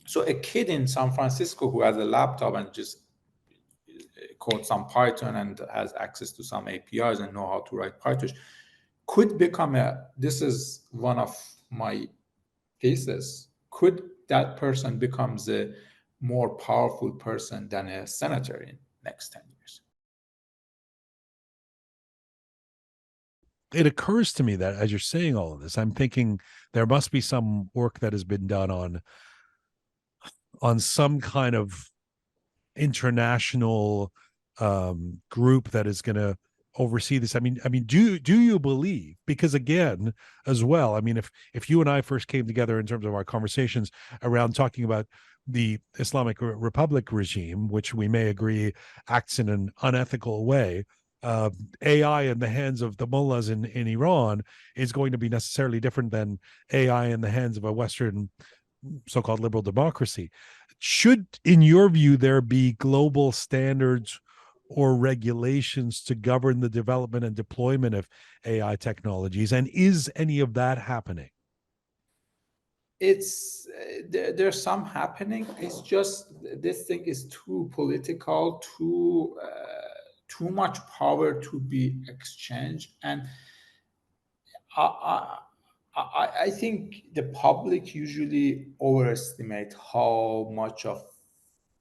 So a kid in San Francisco who has a laptop and just codes some Python and has access to some APIs and know how to write PyTorch could become this is one of my thesis, could that person becomes a more powerful person than a senator in next 10 years? It occurs to me that as you're saying all of this, I'm thinking there must be some work that has been done on some kind of international group that is going to oversee this. I mean, do you believe? Because again, as well, I mean, if you and I first came together in terms of our conversations around talking about the Islamic Republic regime, which we may agree acts in an unethical way, AI in the hands of the mullahs in Iran is going to be necessarily different than AI in the hands of a Western so-called liberal democracy. Should, in your view, there be global standards or regulations to govern the development and deployment of AI technologies? And is any of that happening? It's there's some happening. It's just this thing is too political, too much power to be exchanged, and I think the public usually overestimate how much of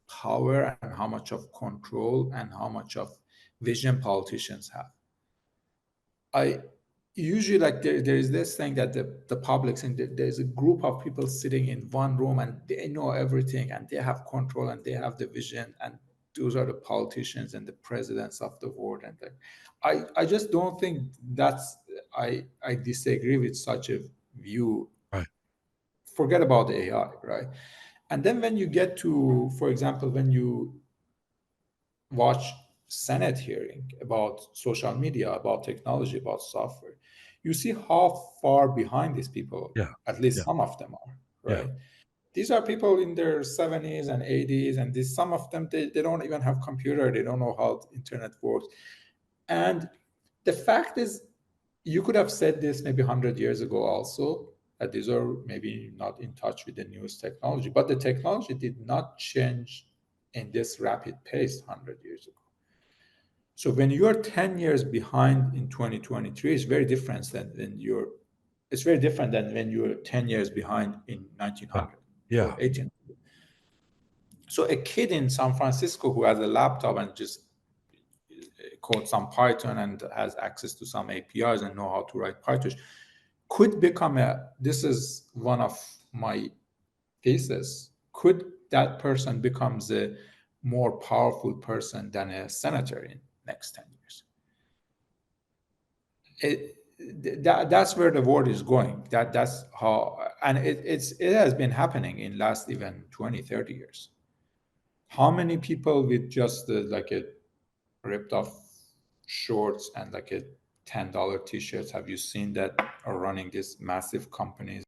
power and how much of control and how much of vision politicians have. I usually like there is this thing that the public saying that there's a group of people sitting in one room and they know everything and they have control and they have the vision, and those are the politicians and the presidents of the world. And I just don't think that's I disagree with such a view. Right. Forget about the AI, right? And then when you get to, for example, when you watch Senate hearing about social media, about technology, about software, you see how far behind these people, Yeah. at least Yeah. some of them are, Yeah. right? These are people in their 70s and 80s, and some of them, they don't even have computer, they don't know how the internet works. And the fact is, you could have said this maybe 100 years ago also, that these are maybe not in touch with the newest technology, but the technology did not change in this rapid pace 100 years ago. So when you are 10 years behind in 2023, it's very different than it's very different than when you were 10 years behind in 1900 Yeah. or 1800. So a kid in San Francisco who has a laptop and just codes some Python and has access to some APIs and know how to write PyTorch could become this is one of my thesis, could that person becomes a more powerful person than a senator in next 10 years? That's where the world is going. That's how, and it has been happening in last even 20-30 years. How many people with just like a ripped off shorts and like a $10 t-shirts have you seen that are running these massive companies